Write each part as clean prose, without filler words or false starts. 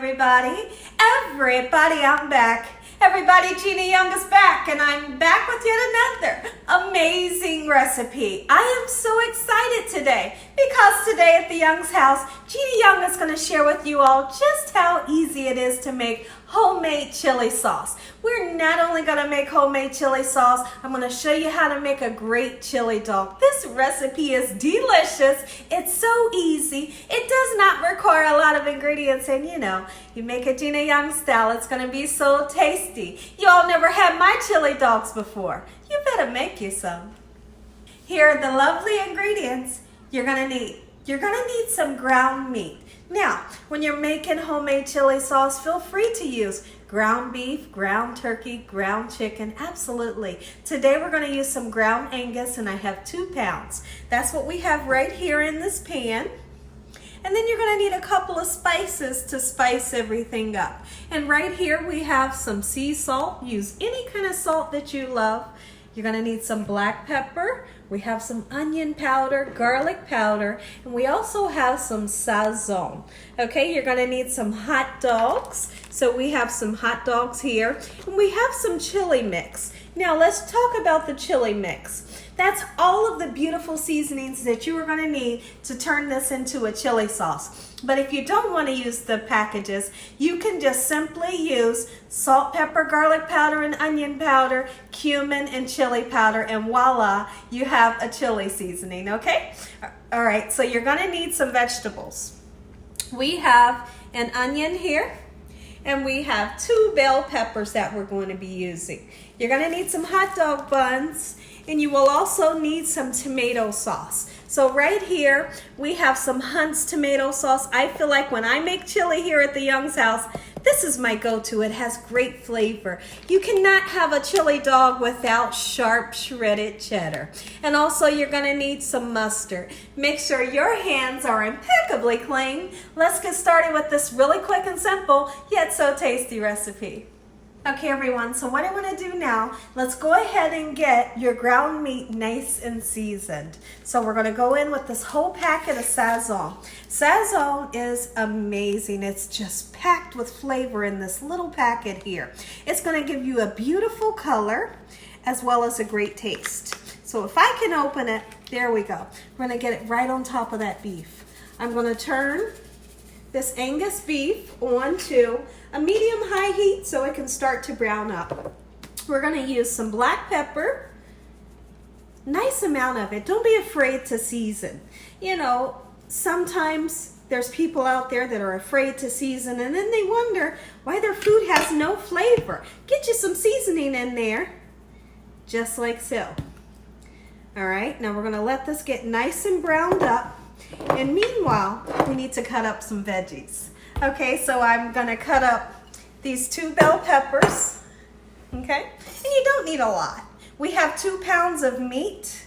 everybody. Everybody, I'm back. Everybody, Gina Young is back, and I'm back with yet another amazing recipe. I am so excited today because today at the Young's house, Gina Young is going to share with you all just how easy it is to make homemade chili sauce. We're not only going to make homemade chili sauce, I'm going to show you how to make a great chili dog. This recipe is delicious. It's so easy. It does not require a lot of ingredients, and you make it Gina Young style. It's going to be so tasty. You all never had my chili dogs before. You better make you some. Here are the lovely ingredients you're going to need. You're going to need some ground meat. Now, when you're making homemade chili sauce, feel free to use ground beef, ground turkey, ground chicken, absolutely. Today we're going to use some ground Angus, and I have 2 pounds. That's what we have right here in this pan. And then you're going to need a couple of spices to spice everything up. And right here we have some sea salt. Use any kind of salt that you love. You're going to need some black pepper. We have some onion powder, garlic powder, and we also have some sazon. Okay, you're going to need some hot dogs. So we have some hot dogs here, and we have some chili mix. Now let's talk about the chili mix. That's all of the beautiful seasonings that you are going to need to turn this into a chili sauce. But if you don't want to use the packages, you can just simply use salt, pepper, garlic powder, and onion powder, cumin, and chili powder, and voila, you have a chili seasoning, okay? All right, so you're going to need some vegetables. We have an onion here, and we have 2 bell peppers that we're going to be using. You're going to need some hot dog buns, and you will also need some tomato sauce. So right here, we have some Hunt's tomato sauce. I feel like when I make chili here at the Young's house, this is my go-to. It has great flavor. You cannot have a chili dog without sharp shredded cheddar. And also you're gonna need some mustard. Make sure your hands are impeccably clean. Let's get started with this really quick and simple, yet so tasty recipe. Okay everyone, so what I want to do now, let's go ahead and get your ground meat nice and seasoned. So we're going to go in with this whole packet of sazon. Sazon is amazing. It's just packed with flavor in this little packet here. It's going to give you a beautiful color as well as a great taste. So if I can open it, there we go. We're going to get it right on top of that beef. I'm going to turn this Angus beef onto a medium-high heat so it can start to brown up. We're going to use some black pepper, nice amount of it. Don't be afraid to season. Sometimes there's people out there that are afraid to season, and then they wonder why their food has no flavor. Get you some seasoning in there, just like so. All right, now we're going to let this get nice and browned up. And meanwhile, we need to cut up some veggies. Okay, so I'm gonna cut up these 2 bell peppers, okay? And you don't need a lot. We have 2 pounds of meat.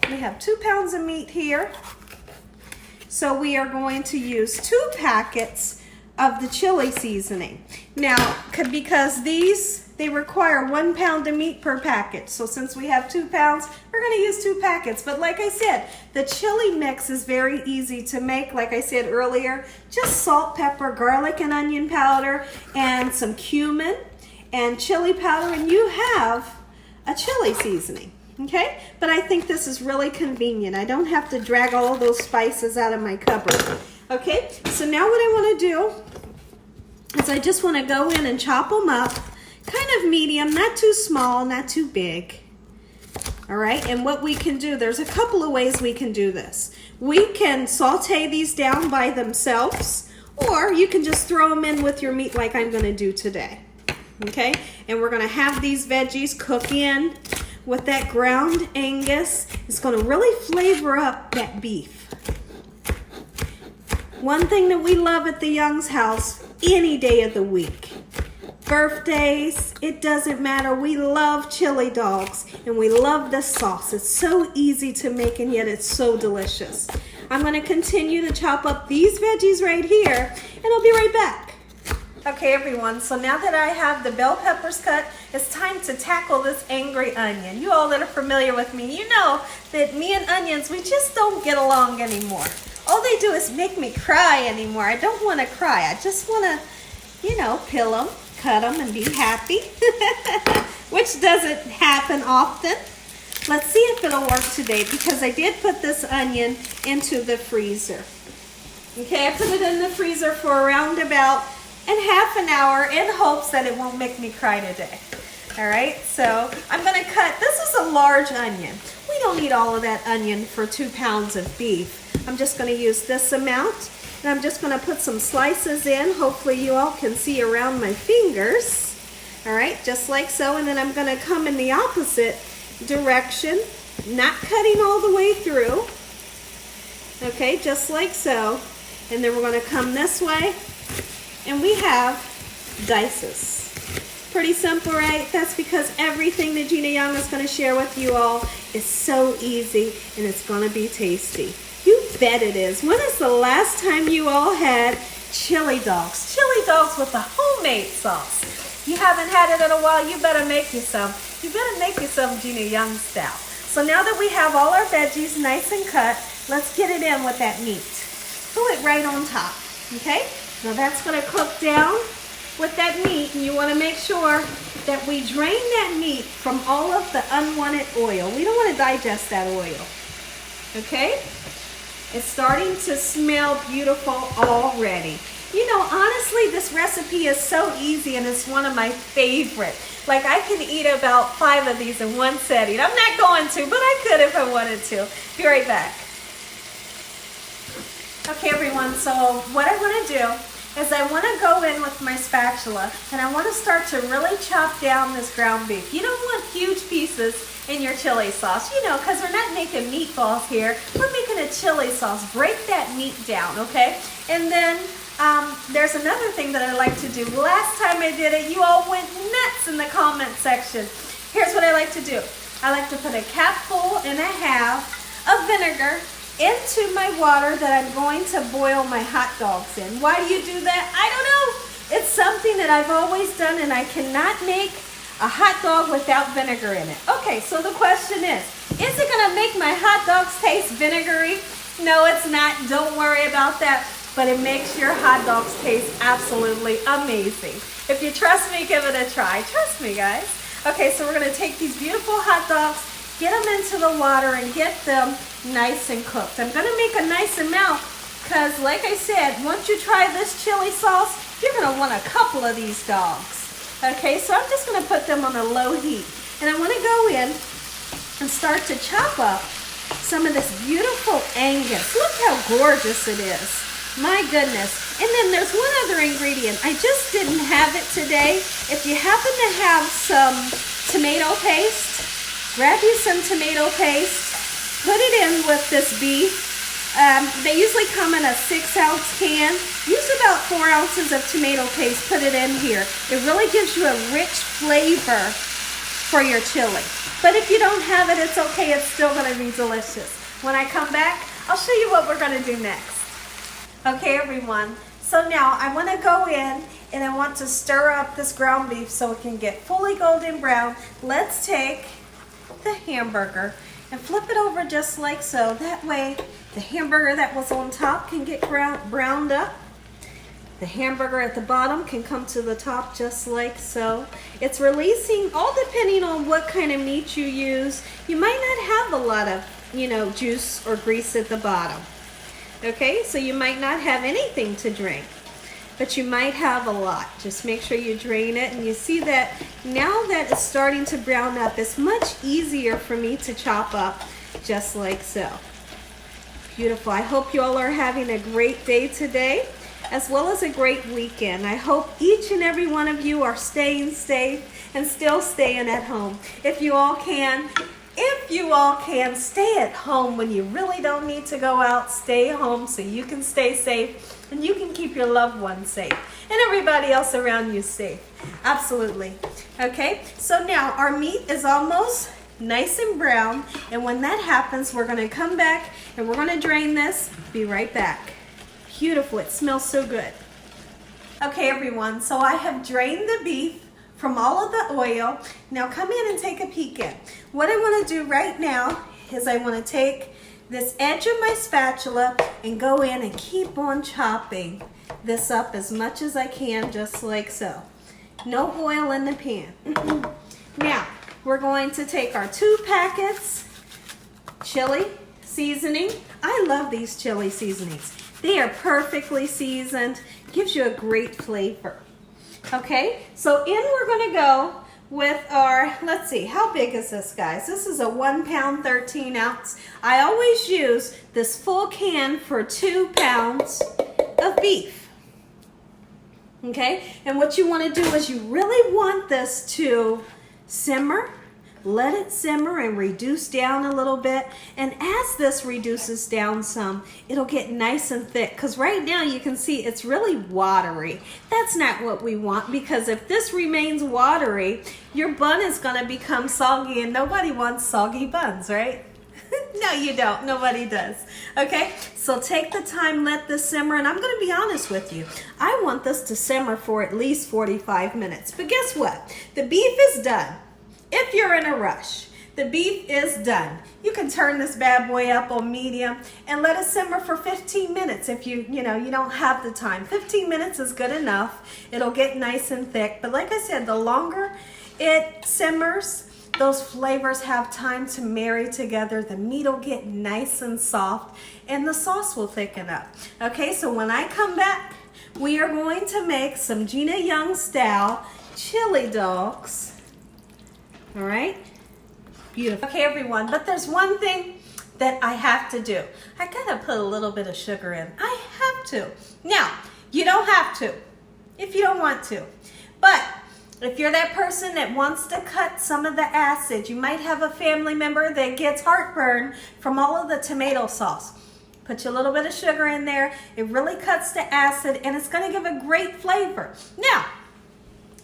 We have 2 pounds of meat here. So we are going to use 2 packets of the chili seasoning. Now, because they require 1 pound of meat per packet. So since we have 2 pounds, we're going to use 2 packets. But like I said, the chili mix is very easy to make. Like I said earlier, just salt, pepper, garlic, and onion powder, and some cumin and chili powder, and you have a chili seasoning. Okay? But I think this is really convenient. I don't have to drag all of those spices out of my cupboard. Okay? So now what I want to do is I just want to go in and chop them up. Kind of medium, not too small, not too big. All right, and what we can do, there's a couple of ways we can do this. We can saute these down by themselves, or you can just throw them in with your meat like I'm going to do today. Okay, and we're going to have these veggies cook in with that ground Angus. It's going to really flavor up that beef. One thing that we love at the Young's house, any day of the week, birthdays, it doesn't matter. We love chili dogs, and we love this sauce. It's so easy to make, and yet it's so delicious. I'm going to continue to chop up these veggies right here, and I'll be right back. Okay, everyone, so now that I have the bell peppers cut, it's time to tackle this angry onion. You all that are familiar with me, you know that me and onions, we just don't get along anymore. all they do is make me cry anymore. I don't want to cry. I just want to, you know, peel them, cut them, and be happy, which doesn't happen often. Let's see if it'll work today, because I did put this onion into the freezer. Okay, I put it in the freezer for around about half an hour in hopes that it won't make me cry today. All right, so I'm gonna cut, this is a large onion. We don't need all of that onion for 2 pounds of beef. I'm just gonna use this amount, and I'm just gonna put some slices in. Hopefully you all can see around my fingers. All right, just like so, and then I'm gonna come in the opposite direction, not cutting all the way through. Okay, just like so. And then we're going to come this way, and we have dices. Pretty simple, right? That's because everything that Gina Young is going to share with you all is so easy, and it's going to be tasty. You bet it is. When is the last time you all had chili dogs? Chili dogs with a homemade sauce. You haven't had it in a while, you better make you some. You better make you some Gina Young style. So now that we have all our veggies nice and cut, let's get it in with that meat. Put it right on top, okay? Now that's gonna cook down with that meat, and you wanna make sure that we drain that meat from all of the unwanted oil. We don't wanna digest that oil, okay? It's starting to smell beautiful already. You know, honestly, this recipe is so easy, and it's one of my favorite. Like, I can eat about 5 of these in one setting. I'm not going to, but I could if I wanted to. Be right back. Okay, everyone, so what I want to do is I want to go in with my spatula, and I want to start to really chop down this ground beef. You don't want huge pieces in your chili sauce, you know, because we're not making meatballs here. We're making a chili sauce. Break that meat down, okay? And then there's another thing that I like to do. Last time I did it, you all went nuts in the comment section. Here's what I like to do. I like to put a capful and a half of vinegar into my water that I'm going to boil my hot dogs in. Why do you do that? I don't know. It's something that I've always done, and I cannot make a hot dog without vinegar in it. Okay, so the question is it gonna make my hot dogs taste vinegary? No, it's not. Don't worry about that. But it makes your hot dogs taste absolutely amazing. If you trust me, give it a try. Trust me, guys. Okay, so we're gonna take these beautiful hot dogs, get them into the water, and get them nice and cooked. I'm gonna make a nice amount because, like I said, once you try this chili sauce, you're gonna want a couple of these dogs. Okay, so I'm just gonna put them on a low heat. And I wanna go in and start to chop up some of this beautiful Angus. Look how gorgeous it is. My goodness. And then there's one other ingredient. I just didn't have it today. If you happen to have some tomato paste, grab you some tomato paste, put it in with this beef. They usually come in a 6-ounce can. Use about 4 ounces of tomato paste, put it in here. It really gives you a rich flavor for your chili. But if you don't have it, it's okay. It's still gonna be delicious. When I come back, I'll show you what we're gonna do next. Okay, everyone, so now I want to go in and I want to stir up this ground beef so it can get fully golden brown. Let's take the hamburger and flip it over just like so. That way the hamburger that was on top can get browned up. The hamburger at the bottom can come to the top just like so. It's releasing, all depending on what kind of meat you use. You might not have a lot of, you know, juice or grease at the bottom. Okay, so you might not have anything to drink, but you might have a lot. Just make sure you drain it, and you see that now that it's starting to brown up, it's much easier for me to chop up just like so. Beautiful. I hope you all are having a great day today, as well as a great weekend. I hope each and every one of you are staying safe and still staying at home. If you all can, stay at home when you really don't need to go out. Stay home so you can stay safe and you can keep your loved ones safe and everybody else around you safe. Absolutely. Okay, so now our meat is almost nice and brown, and when that happens, we're going to come back and we're going to drain this. Be right back. Beautiful. It smells so good. Okay, everyone, so I have drained the beef from all of the oil. Now come in and take a peek in. What I want to do right now is I want to take this edge of my spatula and go in and keep on chopping this up as much as I can, just like so. No oil in the pan. Now, we're going to take our 2 packets chili seasoning. I love these chili seasonings. They are perfectly seasoned. Gives you a great flavor. Okay, so in we're going to go with our, let's see, how big is this, guys? This is a 1 pound, 13 ounce. I always use this full can for 2 pounds of beef. Okay, and what you want to do is you really want this to simmer. Let it simmer and reduce down a little bit. And as this reduces down some, it'll get nice and thick. Because right now you can see it's really watery. That's not what we want, because if this remains watery, your bun is going to become soggy, and nobody wants soggy buns, right? No, you don't. Nobody does. Okay, so take the time, let this simmer, and I'm going to be honest with you. I want this to simmer for at least 45 minutes. But guess what? The beef is done. If you're in a rush, the beef is done. You can turn this bad boy up on medium and let it simmer for 15 minutes if you don't have the time. 15 minutes is good enough. It'll get nice and thick. But like I said, the longer it simmers, those flavors have time to marry together. The meat will get nice and soft and the sauce will thicken up. Okay, so when I come back, we are going to make some Gina Young style chili dogs. All right, beautiful. Okay, everyone, but there's one thing that I have to do. I gotta put a little bit of sugar in. I have to. Now, you don't have to if you don't want to, but if you're that person that wants to cut some of the acid, you might have a family member that gets heartburn from all of the tomato sauce. Put a little bit of sugar in there. It really cuts the acid and it's gonna give a great flavor. Now,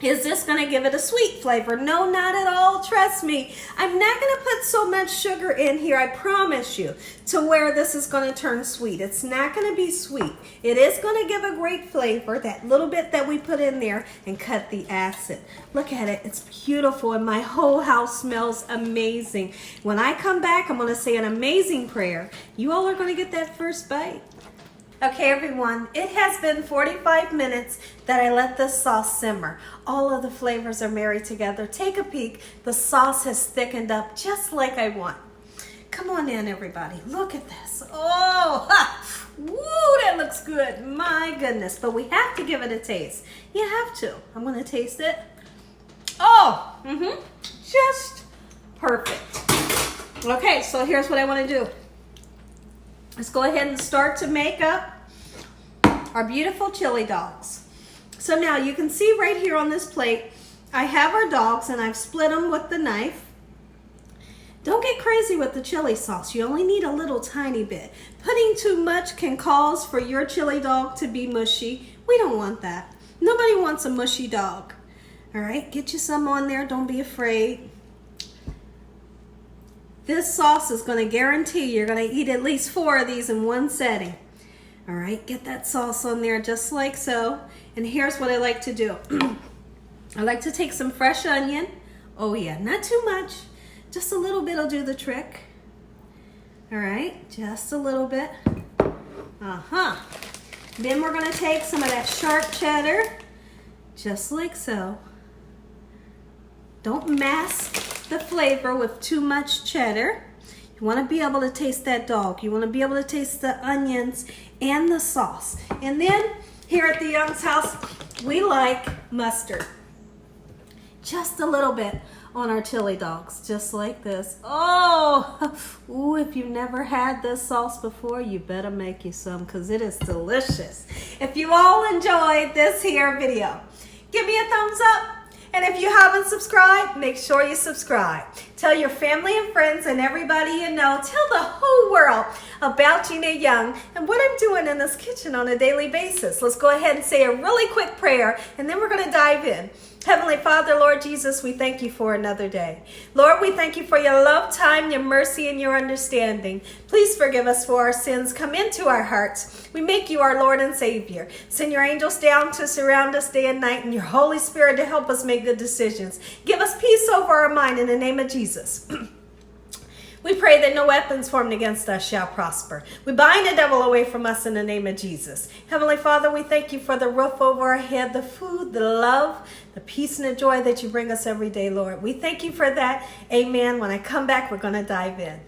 is this going to give it a sweet flavor? No, not at all. Trust me. I'm not going to put so much sugar in here, I promise you, to where this is going to turn sweet. It's not going to be sweet. It is going to give a great flavor, that little bit that we put in there, and cut the acid. Look at it. It's beautiful, and my whole house smells amazing. When I come back, I'm going to say an amazing prayer. You all are going to get that first bite. Okay, everyone, it has been 45 minutes that I let this sauce simmer. All of the flavors are married together. Take a peek. The sauce has thickened up just like I want. Come on in, everybody. Look at this. Oh, ha! Woo, that looks good. My goodness. But we have to give it a taste. You have to. I'm going to taste it. Oh, just perfect. Okay, so here's what I want to do. Let's go ahead and start to make up our beautiful chili dogs. So now you can see right here on this plate, I have our dogs and I've split them with the knife. Don't get crazy with the chili sauce. You only need a little tiny bit. Putting too much can cause for your chili dog to be mushy. We don't want that. Nobody wants a mushy dog. All right, get you some on there. Don't be afraid. This sauce is going to guarantee you're going to eat at least 4 of these in one setting. All right, get that sauce on there just like so. And here's what I like to do. I like to take some fresh onion. Oh yeah, not too much. Just a little bit will do the trick. All right, just a little bit. Then we're going to take some of that sharp cheddar, just like so. Don't mask the flavor with too much cheddar. You want to be able to taste that dog. You want to be able to taste the onions and the sauce. And then here at the Young's house, we like mustard. Just a little bit on our chili dogs, just like this. Oh, ooh, if you've never had this sauce before, you better make you some, because it is delicious. If you all enjoyed this here video, give me a thumbs up. And if you haven't subscribed, make sure you subscribe. Tell your family and friends and everybody you know. Tell the whole world about Gina Young and what I'm doing in this kitchen on a daily basis. Let's go ahead and say a really quick prayer, and then we're going to dive in. Heavenly Father, Lord Jesus, we thank you for another day. Lord, we thank you for your love, time, your mercy, and your understanding. Please forgive us for our sins. Come into our hearts. We make you our Lord and Savior. Send your angels down to surround us day and night, and your Holy Spirit to help us make good decisions. Give us peace over our mind in the name of Jesus. We pray that no weapons formed against us shall prosper. We bind the devil away from us in the name of Jesus. Heavenly Father, we thank you for the roof over our head, the food, the love, the peace and the joy that you bring us every day, Lord. We thank you for that. Amen. When I come back, we're going to dive in.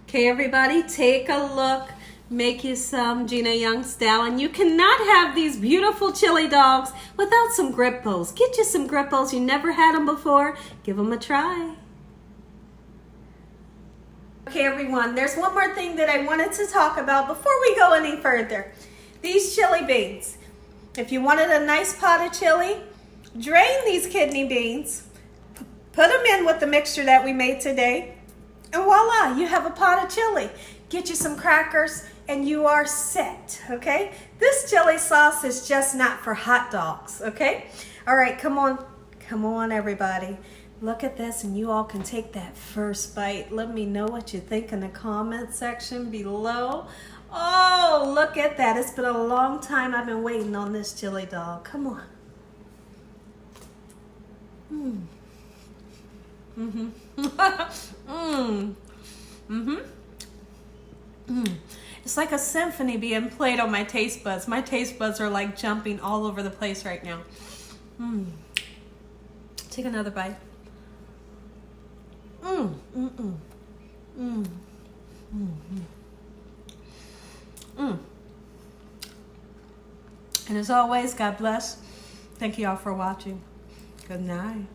Okay, everybody, take a look. Make you some Gina Young style. And you cannot have these beautiful chili dogs without some Grippos. Get you some Grippos. You never had them before. Give them a try. Okay, everyone, there's one more thing that I wanted to talk about before we go any further. These chili beans. If you wanted a nice pot of chili, drain these kidney beans, put them in with the mixture that we made today, and voila, you have a pot of chili. Get you some crackers, and you are set, okay? This chili sauce is just not for hot dogs, okay? All right, come on, everybody. Look at this, and you all can take that first bite. Let me know what you think in the comment section below. Oh, look at that. It's been a long time I've been waiting on this chili dog. Come on. It's like a symphony being played on my taste buds. My taste buds are like jumping all over the place right now. Take another bite. And as always, God bless. Thank you all for watching. Good night.